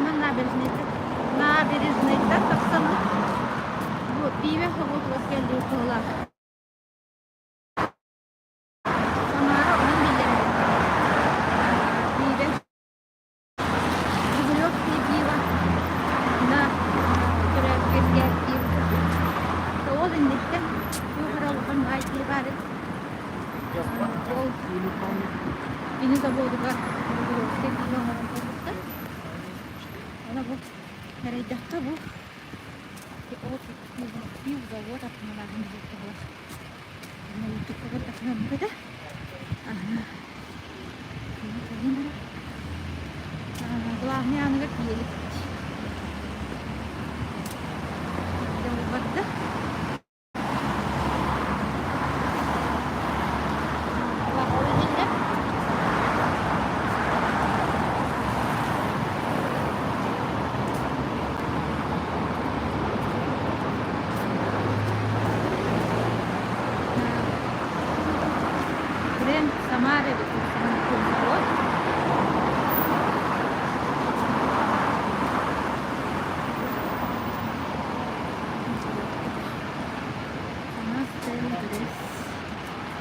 Сама набережниця. Набережниця, так само. Вот, піве, вот Васкелі Кола. Самара, onun bildiğini. Піве. Жигульовське пиво. На турецьке пиво. То олендікте. Югаралықын айти барып. Ол бeni заводуга Жигульовське пиво ғалам болыпты. Ана бұл Карайдаққа бұл пив завод атмаларын жетті бұл. Ана үйтіп қағыр тақынан бұда. Главный аныға пиелік. Барды. Самара,